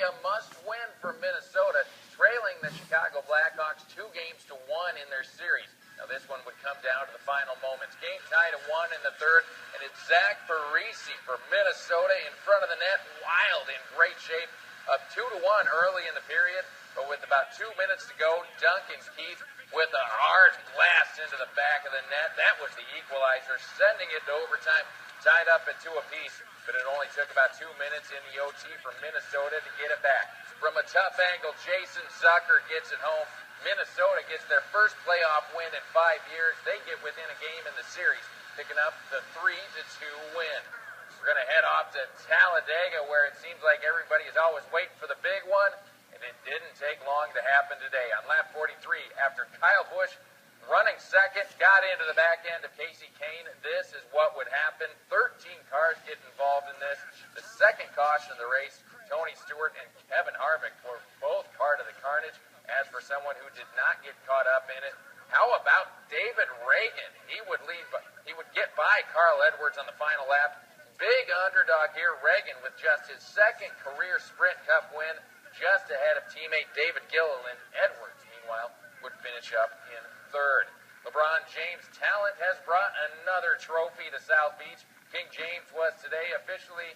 a must-win for Minnesota, trailing the Chicago Blackhawks 2-1 in their series. Now this one would come down to the final moments. Game tied at 1 in the third, and it's Zach Parise for Minnesota in front of the net. Wild, in great shape, up 2-1 early in the period, but with about 2 minutes to go, Duncan Keith with a hard blast into the back of the net. That was the equalizer, sending it to overtime, tied up at 2 apiece, but it only took about 2 minutes in the OT for Minnesota to get it back. From a tough angle, Jason Zucker gets it home. Minnesota gets their first playoff win in 5 years. They get within a game in the series, picking up the 3-2 win. We're going to head off to Talladega, where it seems like everybody is always waiting for the big one, and it didn't take long to happen today. On lap 43, after Kyle Busch, running second, got into the back end of Casey Kane, this is what would happen. 13 cars get involved in this. The second caution of the race, Tony Stewart and Kevin Harvick were both part of the carnage. As for someone who did not get caught up in it, how about David Reagan? He would get by Carl Edwards on the final lap. Big underdog here, Reagan, with just his second career Sprint Cup win, just ahead of teammate David Gilliland. Edwards, meanwhile, would finish up in third. LeBron James' talent has brought another trophy to South Beach. King James was today officially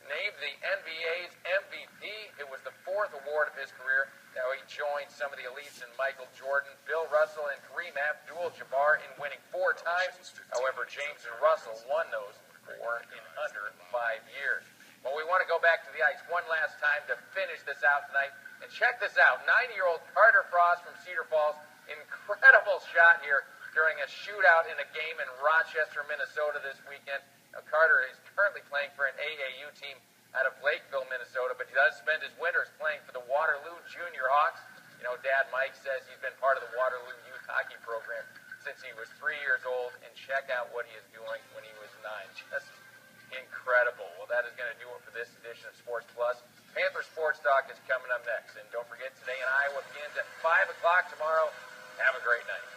named the NBA's MVP. It was the 4th award of his career. Now he joined some of the elites in Michael Jordan, Bill Russell, and Kareem Abdul-Jabbar in winning 4 times. However, James and Russell won those 4 in under 5 years. Well, we want to go back to the ice one last time to finish this out tonight. And check this out, 90-year-old Carter Frost from Cedar Falls, incredible shot here during a shootout in a game in Rochester, Minnesota this weekend. Now, Carter is currently playing for an AAU team out of Lakeville, Minnesota, but he does spend his winters playing for the Waterloo Junior Hawks. You know, Dad Mike says he's been part of the Waterloo youth hockey program since he was 3 years old, and check out what he is doing when he was 9. Just incredible. Well, that is going to do it for this edition of Sports Plus. Panther Sports Talk is coming up next, and don't forget, today in Iowa begins at 5 o'clock tomorrow. Have a great night.